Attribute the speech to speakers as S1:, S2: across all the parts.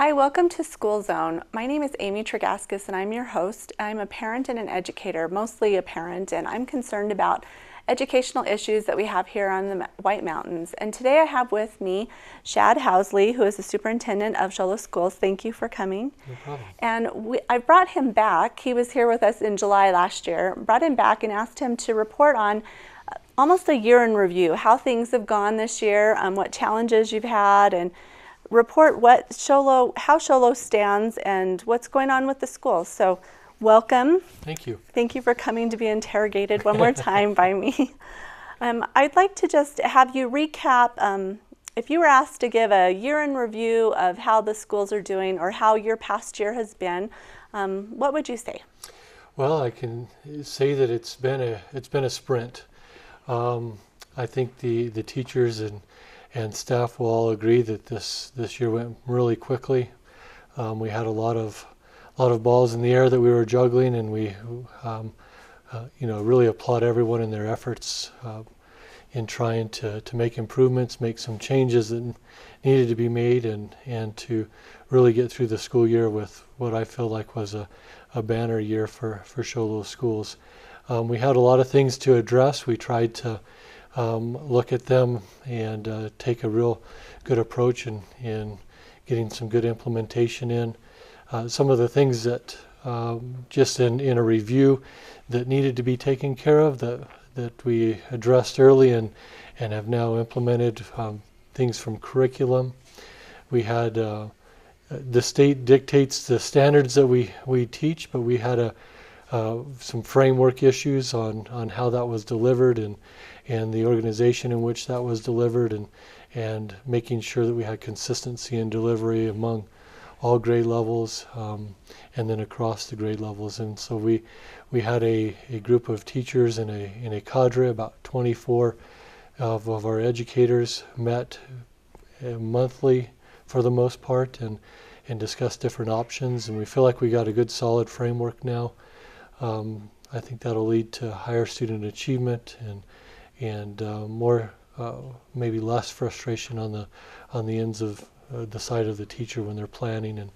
S1: Hi, welcome to School Zone. My name is Amy Tregaskes and I'm your host. I'm a parent and an educator, mostly a parent, and I'm concerned about educational issues that we have here on the White Mountains. And today I have with me Shad Housley, who is the superintendent of Show Low Schools. Thank you for coming.
S2: No problem.
S1: And I brought him back. He was here with us in July last year. Brought him back and asked him to report on almost a year in review, how things have gone this year, what challenges you've had, and report how Show Low stands and what's going on with the school. So welcome.
S2: Thank you.
S1: Thank you for coming to be interrogated one more time by me. I'd like to just have you recap, if you were asked to give a year in review of how the schools are doing or how your past year has been, what would you say?
S2: Well, I can say that it's been a sprint. I think the teachers and staff will all agree that this year went really quickly. We had a lot of balls in the air that we were juggling, and we really applaud everyone in their efforts in trying to make improvements, make some changes that needed to be made, and to really get through the school year with what I feel like was a banner year for Show Low Schools. We had a lot of things to address. We tried to look at them and take a real good approach in getting some good implementation in. Some of the things that just in a review that needed to be taken care of that we addressed early and have now implemented, things from curriculum. We had the state dictates the standards that we teach, but we had some framework issues on how that was delivered and the organization in which that was delivered, and making sure that we had consistency in delivery among all grade levels, and then across the grade levels. And so we had a group of teachers in a cadre, about 24 of our educators met monthly for the most part, and discussed different options, and we feel like we got a good solid framework now. I think that'll lead to higher student achievement and more, maybe less frustration on the ends of the side of the teacher when they're planning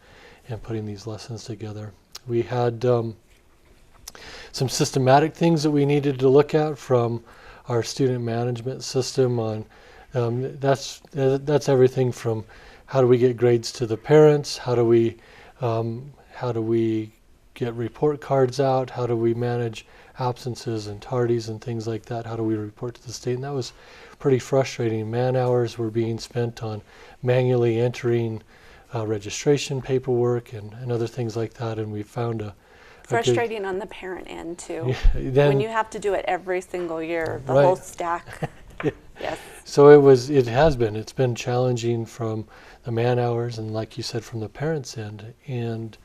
S2: and putting these lessons together. We had some systematic things that we needed to look at from our student management system on. That's everything from how do we get grades to the parents, how do we get report cards out, how do we manage absences and tardies and things like that, how do we report to the state. And that was pretty frustrating. Man hours were being spent on manually entering registration paperwork and other things like that, and we found
S1: frustrating on the parent end too.
S2: Yeah,
S1: when you have to do it every single year, the
S2: right.
S1: whole stack. Yes.
S2: So it's been challenging from the man hours and, like you said, from the parents' end, and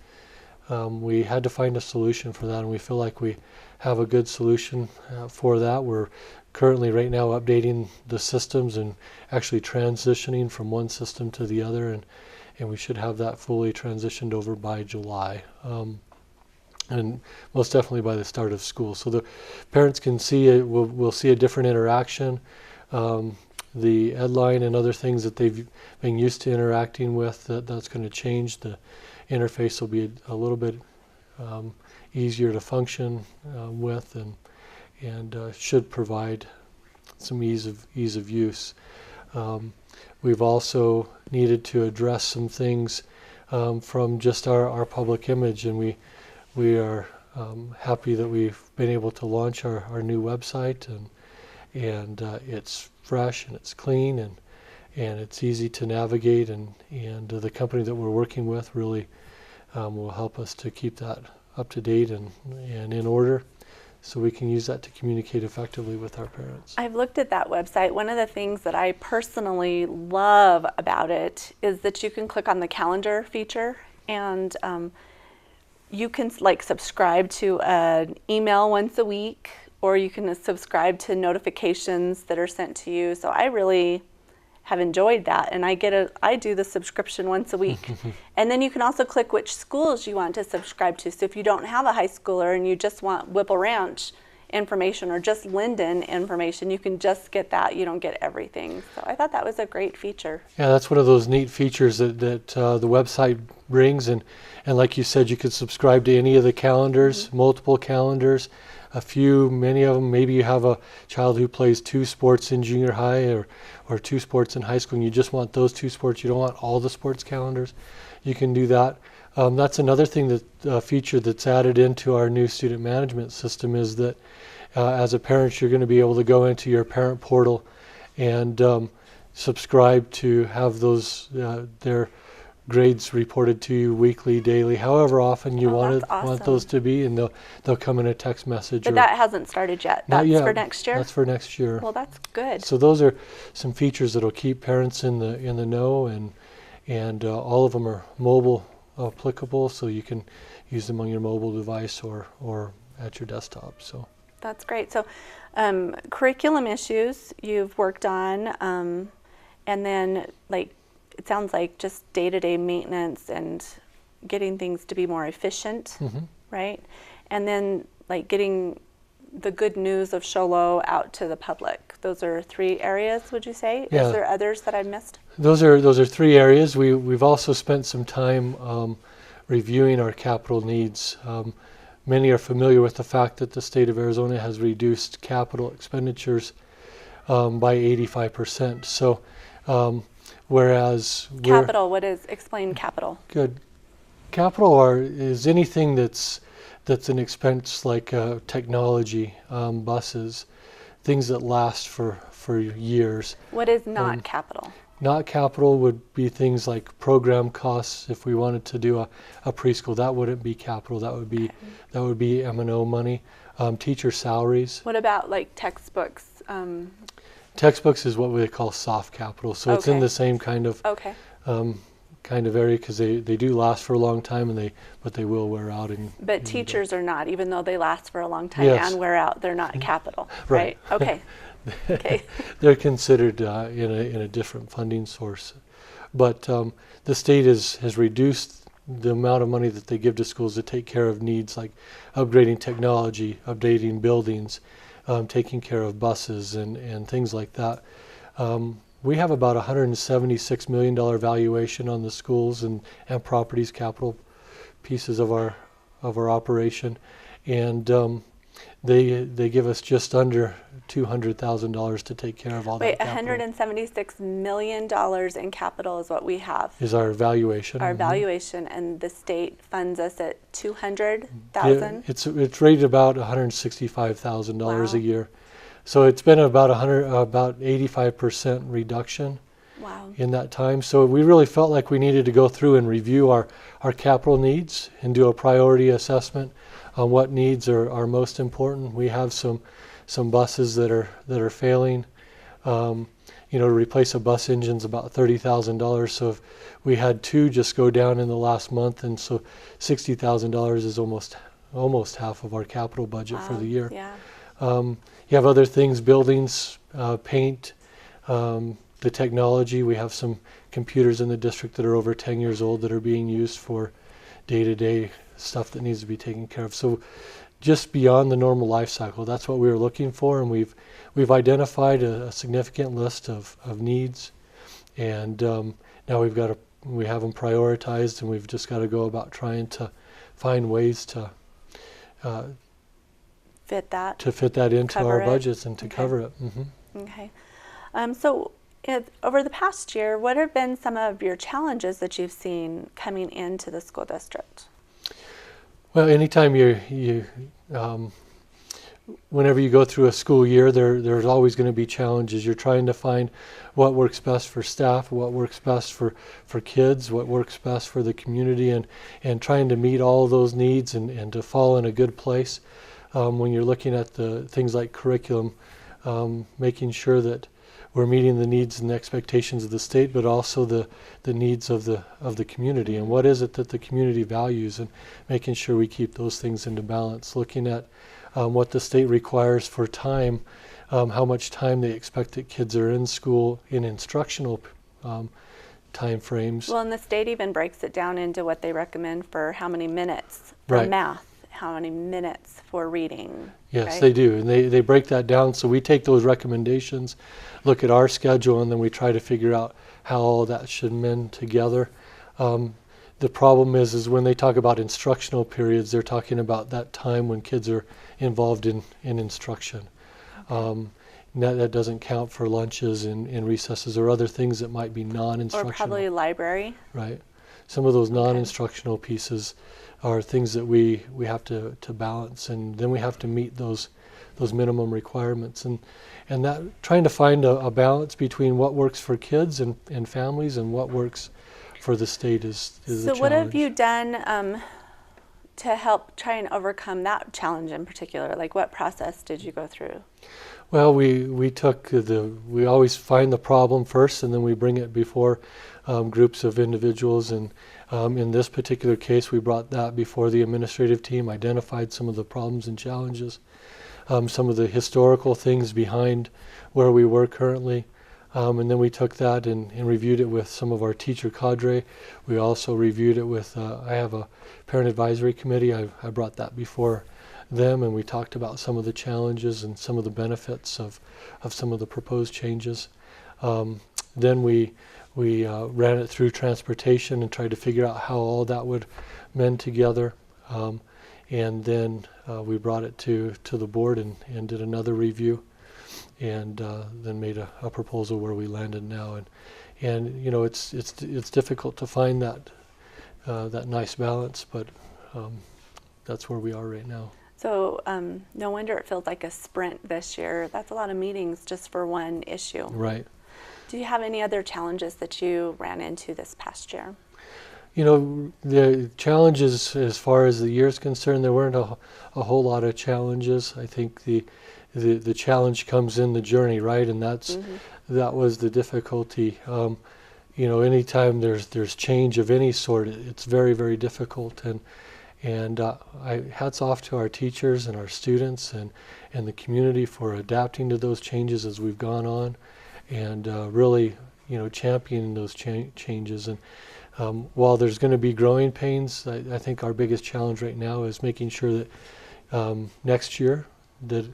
S2: we had to find a solution for that, and we feel like we have a good solution for that. We're currently right now updating the systems and actually transitioning from one system to the other, and we should have that fully transitioned over by July, and most definitely by the start of school. So the parents can see it. We'll see a different interaction. The Edline and other things that they've been used to interacting with, that's going to change. The interface will be a little bit easier to function with, and should provide some ease of use. We've also needed to address some things from just our public image, and we are happy that we've been able to launch our new website, and it's fresh and it's clean and it's easy to navigate, and the company that we're working with really will help us to keep that up to date and in order, so we can use that to communicate effectively with our parents.
S1: I've looked at that website. One of the things that I personally love about it is that you can click on the calendar feature, and you can subscribe to an email once a week, or you can subscribe to notifications that are sent to you. So I really have enjoyed that, and I do the subscription once a week. And then you can also click which schools you want to subscribe to. So if you don't have a high schooler and you just want Whipple Ranch, information or just Linden information. You can just get that. You don't get everything. So I thought that was a great feature.
S2: Yeah, that's one of those neat features that the website brings, and like you said, you could subscribe to any of the calendars, multiple calendars, many of them. Maybe you have a child who plays 2 sports in junior high or 2 sports in high school, and you just want those 2 sports. You don't want all the sports calendars. You can do that. That's another thing that feature that's added into our new student management system is that as a parent, you're going to be able to go into your parent portal and subscribe to have those their grades reported to you weekly, daily, however often you want those to be, and they'll come in a text message.
S1: But that hasn't started yet. That's for next year.
S2: That's for next year.
S1: Well, that's good.
S2: So those are some features that'll keep parents in the know, and all of them are mobile applicable, so you can use them on your mobile device or at your desktop. So
S1: that's great. So curriculum issues you've worked on, and then it sounds like just day-to-day maintenance and getting things to be more efficient, right? And then getting the good news of Show Low out to the public. Those are 3 areas, would you say?
S2: Yeah.
S1: Is there others that I missed?
S2: Those are 3 areas. We've also spent some time reviewing our capital needs. Many are familiar with the fact that the state of Arizona has reduced capital expenditures by 85%. So whereas
S1: capital, explain capital.
S2: Good. Capital is anything that's an expense like technology, buses, things that last for years.
S1: What is not capital?
S2: Not capital would be things like program costs. If we wanted to do a preschool, that wouldn't be capital. That would be M&O money. Teacher salaries.
S1: What about textbooks?
S2: Textbooks is what we call soft capital. So it's in the same kind of area, because they do last for a long time, but they will wear out.
S1: But teachers are not, even though they last for a long time and wear out. They're not capital,
S2: right?
S1: Okay. Okay.
S2: They're considered in a different funding source, but the state has reduced the amount of money that they give to schools to take care of needs like upgrading technology, updating buildings, taking care of buses and things like that. We have about $176 million valuation on the schools and properties, capital pieces of our operation, and they give us just under $200,000 to take care of all that capital.
S1: $176 million in capital is what we have.
S2: Is our valuation.
S1: Our valuation, and the state funds us at $200,000.
S2: Yeah, it's rated about $165,000 a year. So it's been about 85% reduction in that time. So we really felt like we needed to go through and review our capital needs and do a priority assessment on what needs are most important. We have some buses that are failing. To replace a bus engine is about $30,000. So if we had 2 just go down in the last month, and so $60,000 is almost half of our capital budget for the year.
S1: Yeah.
S2: You have other things, buildings, paint, the technology. We have some computers in the district that are over 10 years old that are being used for day-to-day stuff that needs to be taken care of. So just beyond the normal life cycle, that's what we were looking for, and we've identified a significant list of needs, and now we have them prioritized, and we've just got to go about trying to find ways to fit that into our budgets and to cover it.
S1: Okay. So over the past year, what have been some of your challenges that you've seen coming into the school district?
S2: Well, anytime whenever you go through a school year, there's always going to be challenges. You're trying to find what works best for staff, what works best for kids, what works best for the community, and trying to meet all of those needs and to fall in a good place. When you're looking at the things like curriculum, making sure that we're meeting the needs and the expectations of the state, but also the needs of the community, and what is it that the community values, and making sure we keep those things into balance. Looking at what the state requires for time, how much time they expect that kids are in school in instructional time frames.
S1: Well, and the state even breaks it down into what they recommend for how many minutes for math, how many minutes for reading.
S2: Yes,
S1: right?
S2: they do, and they break that down. So we take those recommendations, look at our schedule, and then we try to figure out how all that should mend together. The problem is when they talk about instructional periods, they're talking about that time when kids are involved in instruction. That doesn't count for lunches and recesses or other things that might be
S1: Or
S2: non-instructional.
S1: probably library.
S2: Right. Some of those non-instructional pieces are things that we have to balance, and then we have to meet those minimum requirements, and that trying to find a balance between what works for kids and families and what works for the state is a challenge.
S1: So what have you done to help try and overcome that challenge in particular? Like, what process did you go through?
S2: Well, we always find the problem first, and then we bring it before groups of individuals. And in this particular case, we brought that before the administrative team, identified some of the problems and challenges, some of the historical things behind where we were currently. And then we took that and reviewed it with some of our teacher cadre. We also reviewed it with, I have a parent advisory committee. I brought that before them, and we talked about some of the challenges and some of the benefits of some of the proposed changes. Then we ran it through transportation and tried to figure out how all that would mend together. And then we brought it to the board and did another review, and then made a proposal where we landed now. And you know, it's difficult to find that nice balance, but that's where we are right now.
S1: So no wonder it feels like a sprint this year. That's a lot of meetings just for one issue.
S2: Right.
S1: Do you have any other challenges that you ran into this past year?
S2: You know, the challenges as far as the year is concerned, there weren't a whole lot of challenges. I think the challenge comes in the journey, right? And that was the difficulty. You know, anytime there's change of any sort, it's very, very difficult. And hats off to our teachers and our students and the community for adapting to those changes as we've gone on, and really, you know, championing those changes. And while there's going to be growing pains, I think our biggest challenge right now is making sure that next year that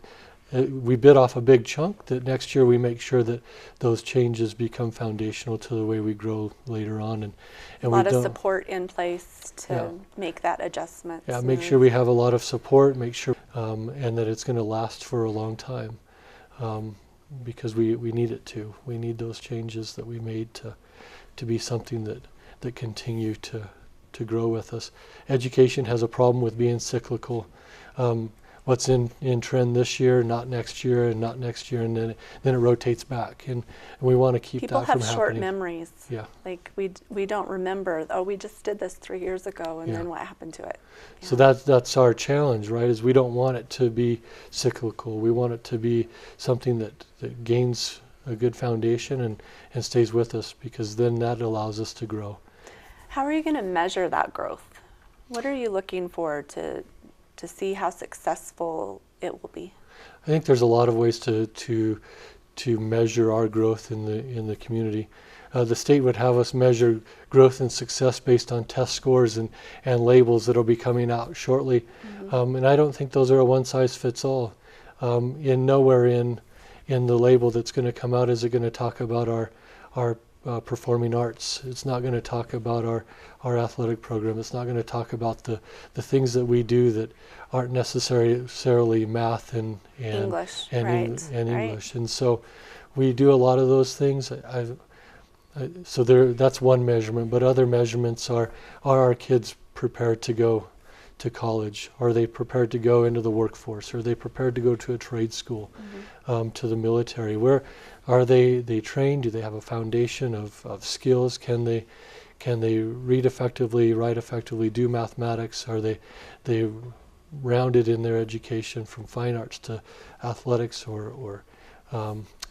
S2: we bit off a big chunk, that next year we make sure that those changes become foundational to the way we grow later on. And
S1: a lot of support in place to make that adjustment.
S2: Yeah, make sure we have a lot of support, make sure, and that it's going to last for a long time, because we need it to. We need those changes that we made to be something that continue to grow with us. Education has a problem with being cyclical. What's in trend this year, not next year, and not next year, and then it rotates back, and we want to keep
S1: People
S2: that from happening.
S1: People have short memories.
S2: Yeah.
S1: Like we don't remember. Oh, we just did this 3 years ago, and then what happened to it? Yeah.
S2: So that's our challenge, right? Is we don't want it to be cyclical. We want it to be something that gains a good foundation and stays with us, because then that allows us to grow.
S1: How are you going to measure that growth? What are you looking for to see how successful it will be?
S2: I think there's a lot of ways to measure our growth in the community. The state would have us measure growth and success based on test scores and labels that'll be coming out shortly. And I don't think those are a one-size-fits-all. Nowhere in the label that's going to come out is it going to talk about our performing arts. It's not going to talk about our athletic program. It's not going to talk about the things that we do that aren't necessarily math and
S1: English,
S2: English. And so we do a lot of those things. So that's one measurement, but other measurements are our kids prepared to go to college? Are they prepared to go into the workforce? Are they prepared to go to a trade school, to the military? Where are they trained? Do they have a foundation of skills? Can they read effectively, write effectively, do mathematics? Are they rounded in their education from fine arts to athletics or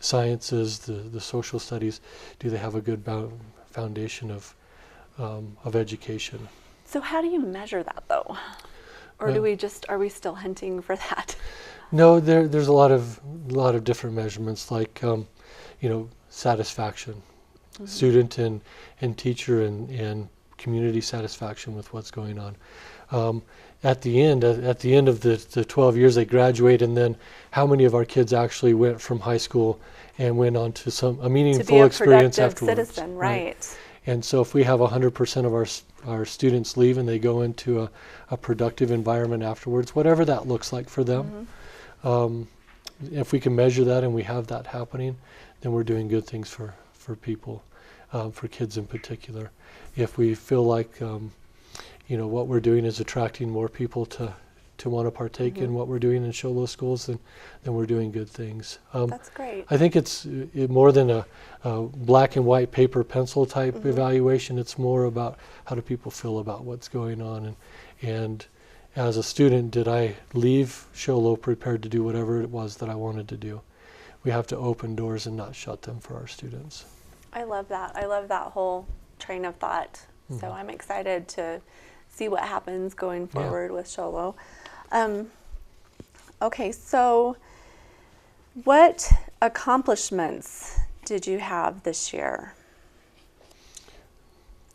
S2: sciences, the social studies? Do they have a good foundation of education?
S1: So how do you measure that, though? Or are we still hunting for that?
S2: No, there's a lot of different measurements, like satisfaction, student and teacher and community satisfaction with what's going on. At the end of the 12 years they graduate, and then how many of our kids actually went from high school and went on to a meaningful experience afterwards?
S1: Citizen, right.
S2: And so if we have 100% of our students leave and they go into a productive environment afterwards, whatever that looks like for them, if we can measure that and we have that happening, then we're doing good things for people, for kids in particular. If we feel like what we're doing is attracting more people to want to partake in what we're doing in show low schools, then we're doing good things.
S1: That's great.
S2: I think it's more than a black and white paper pencil type evaluation. It's more about how do people feel about what's going on, and as a student, did I leave show low prepared to do whatever it was that I wanted to do? We have to open doors and not shut them for our students.
S1: I love that. I love that whole train of thought. So I'm excited to see what happens going forward with show low. Okay, so what accomplishments did you have this year?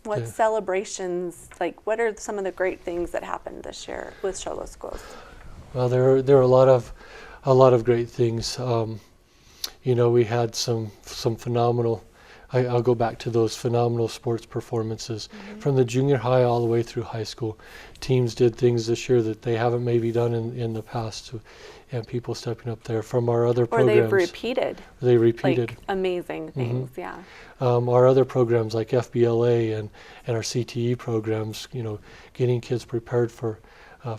S1: What celebrations, what are some of the great things that happened this year with show low schools?
S2: Well, there are a lot of great things. We had some phenomenal. I'll go back to those phenomenal sports performances from the junior high all the way through high school. Teams did things this year that they haven't maybe done in the past, and people stepping up there from our other programs.
S1: Or they've repeated. Like amazing things, yeah.
S2: Our other programs like FBLA and our CTE programs, getting kids prepared for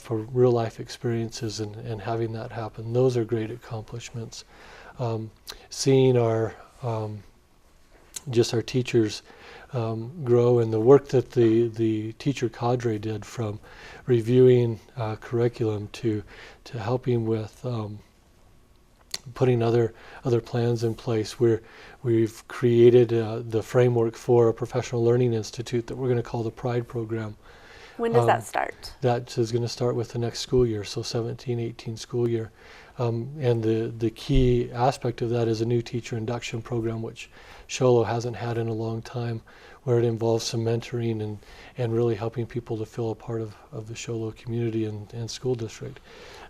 S2: real life experiences and having that happen. Those are great accomplishments. Seeing our teachers grow, and the work that the teacher cadre did, from reviewing curriculum to helping with putting other plans in place. We've created the framework for a professional learning institute that we're going to call the Pride Program.
S1: When does that start?
S2: That is going to start with the next school year, so 17-18 school year. And the key aspect of that is a new teacher induction program, which show low hasn't had in a long time, where it involves some mentoring and really helping people to feel a part of the show low community and school district.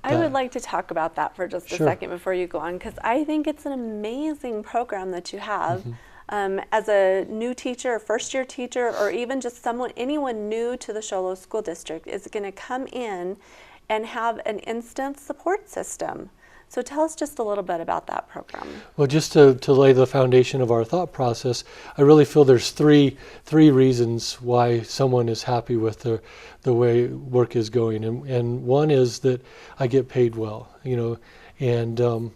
S1: I would like to talk about that for just a second before you go on, because I think it's an amazing program that you have. As a new teacher, a first-year teacher, or even just anyone new to the show low school district is going to come in and have an instant support system. So tell us just a little bit about that program. Well,
S2: just to lay the foundation of our thought process, I really feel there's three reasons why someone is happy with the way work is going. And one is that I get paid well, and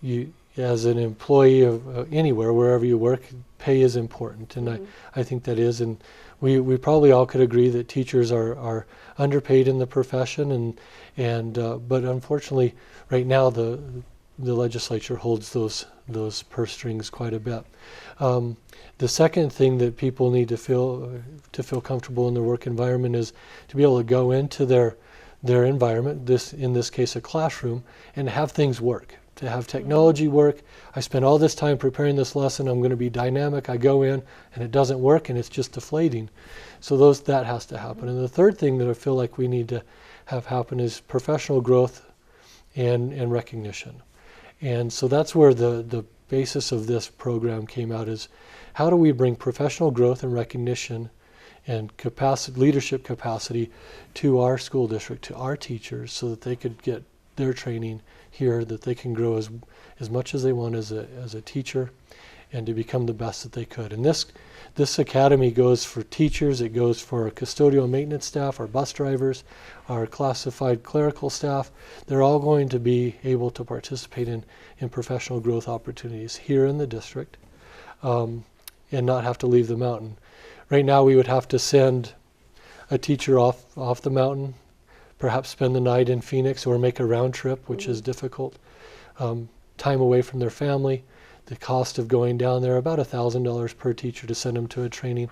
S2: you, as an employee of anywhere, wherever you work, pay is important, and I think that is. And we probably all could agree that teachers are underpaid in the profession, but unfortunately, right now the legislature holds those purse strings quite a bit. The second thing that people need to feel comfortable in their work environment is to be able to go into their environment, in this case a classroom, and have things work. To have technology work. I spent all this time preparing this lesson. I'm going to be dynamic. I go in and it doesn't work and it's just deflating. So that has to happen. And the third thing that I feel like we need to have happen is professional growth and recognition. And so that's where the basis of this program came out, is how do we bring professional growth and recognition and leadership capacity to our school district, to our teachers, so that they could get their training here, that they can grow as much as they want as a teacher, and to become the best that they could. And this academy goes for teachers, it goes for our custodial maintenance staff, our bus drivers, our classified clerical staff. They're all going to be able to participate in professional growth opportunities here in the district, and not have to leave the mountain. Right now we would have to send a teacher off the mountain, perhaps spend the night in Phoenix, or make a round trip, which is difficult. Time away from their family, the cost of going down there, about $1,000 per teacher to send them to a training.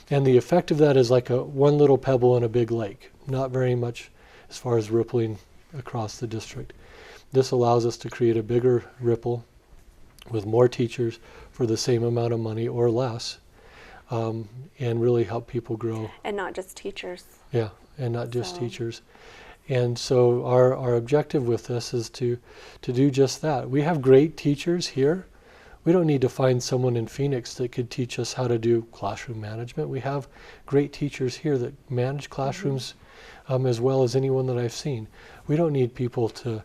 S2: And the effect of that is like one little pebble in a big lake, not very much as far as rippling across the district. This allows us to create a bigger ripple with more teachers for the same amount of money or less. and really help people grow.
S1: And not just teachers.
S2: Yeah, and not just
S1: So-
S2: teachers. And so our objective with this is to do just that. We have great teachers here. We don't need to find someone in Phoenix that could teach us how to do classroom management. We have great teachers here that manage classrooms as well as anyone that I've seen. We don't need people to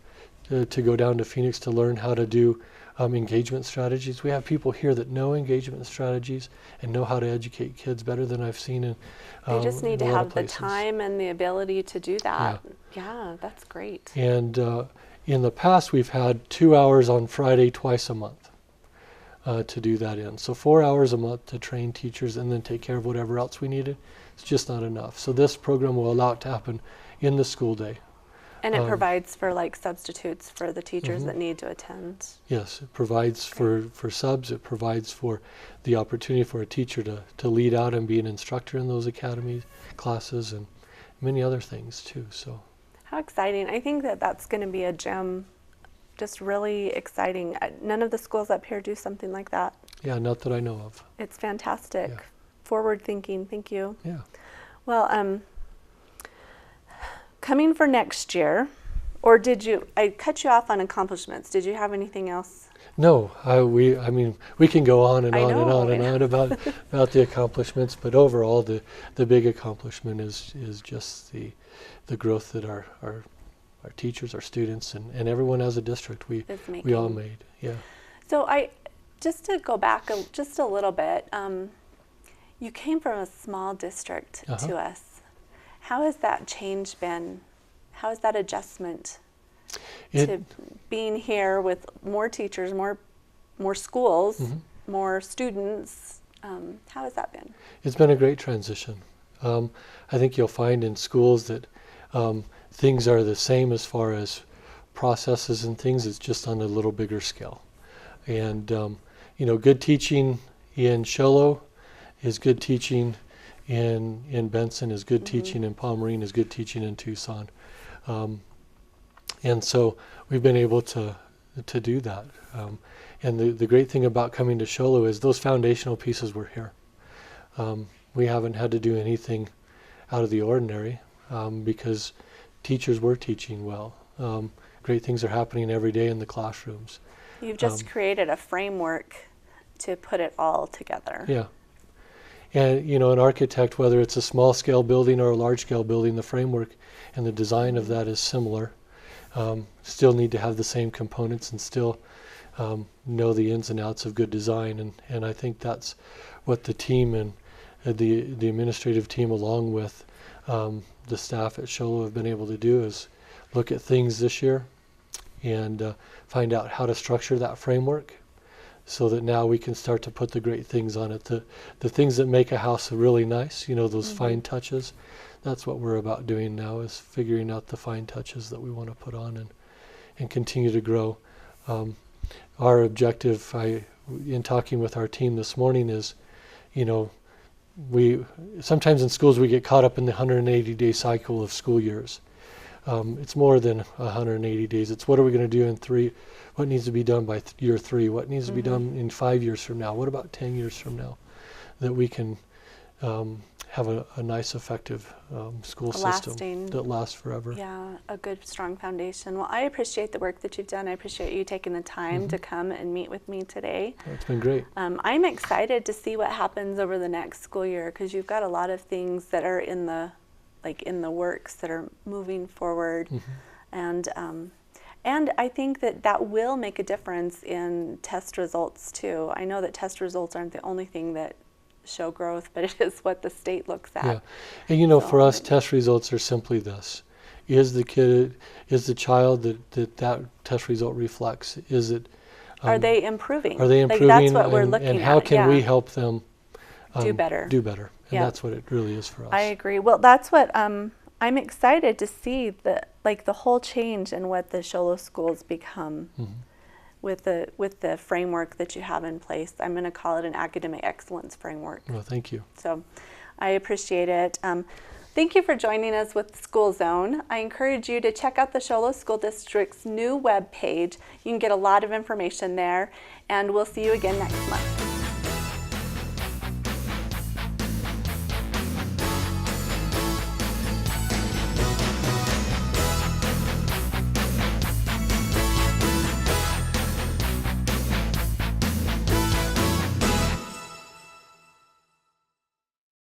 S2: go down to Phoenix to learn how to do engagement strategies. We have people here that know engagement strategies and know how to educate kids better than I've seen in
S1: They just need to
S2: a lot of
S1: have the
S2: places.
S1: time and the ability to do that. Yeah, that's great.
S2: And in the past, we've had 2 hours on Friday twice a month to do that in. So 4 hours a month to train teachers and then take care of whatever else we needed. It's just not enough. So this program will allow it to happen in the school day.
S1: And it provides for like substitutes for the teachers that need to attend.
S2: Yes, it provides for subs. It provides for the opportunity for a teacher to lead out and be an instructor in those academy classes and many other things too. So
S1: How exciting. I think that that's going to be a gem, just really exciting. None of the schools up here do something like that.
S2: yeah, not that I know of.
S1: It's fantastic.
S2: Yeah.
S1: Forward thinking. Thank you.
S2: Yeah.
S1: Well, coming for next year, or I cut you off on accomplishments. Did you have anything else?
S2: No, I mean, we can go on and
S1: I
S2: on and
S1: know,
S2: on and on about the accomplishments, but overall, the big accomplishment is just the growth that our teachers, our students, and everyone as a district we all made. Yeah.
S1: So just to go back just a little bit, you came from a small district to us. How has that change been? How has that adjustment to being here with more teachers, more schools, more students? How has that been?
S2: It's been a great transition. I think you'll find in schools that things are the same as far as processes and things. It's just on a little bigger scale. And good teaching in Shoalo is good teaching in Benson, is good teaching in Palmerine, is good teaching in Tucson. And so we've been able to do that. And the great thing about coming to Shoalo is those foundational pieces were here. We haven't had to do anything out of the ordinary because teachers were teaching well. Great things are happening every day in the classrooms.
S1: You've just created a framework to put it all together.
S2: Yeah. And an architect, whether it's a small scale building or a large scale building, the framework and the design of that is similar. Still need to have the same components and still know the ins and outs of good design. And I think that's what the team and the administrative team along with the staff at Shoalo have been able to do is look at things this year and find out how to structure that framework so that now we can start to put the great things on it. The things that make a house really nice, those fine touches, that's what we're about doing now, is figuring out the fine touches that we want to put on and continue to grow. Our objective, in talking with our team this morning, is, we sometimes in schools we get caught up in the 180-day cycle of school years. It's more than 180 days. It's what are we going to do in 3? What needs to be done by year 3? What needs to be done in 5 years from now? What about 10 years from now? That we can have a nice, effective school system that lasts forever.
S1: Yeah, a good, strong foundation. Well, I appreciate the work that you've done. I appreciate you taking the time to come and meet with me today.
S2: It's been great.
S1: I'm excited to see what happens over the next school year because you've got a lot of things that are in the works that are moving forward. And I think that will make a difference in test results too. I know that test results aren't the only thing that show growth, but it is what the state looks at.
S2: Yeah, and for us, test results are simply this: is the child that test result reflects? Is it?
S1: Are they improving?
S2: Are they improving?
S1: That's what we're looking at.
S2: And how can we help them
S1: do better?
S2: And that's what it really is for us.
S1: I agree. Well, that's what I'm excited to see the whole change in what the Shoalo schools become with the framework that you have in place. I'm going to call it an academic excellence framework.
S2: Well, thank you.
S1: So I appreciate it. Thank you for joining us with School Zone. I encourage you to check out the Shoalo School District's new web page. You can get a lot of information there, and we'll see you again next month.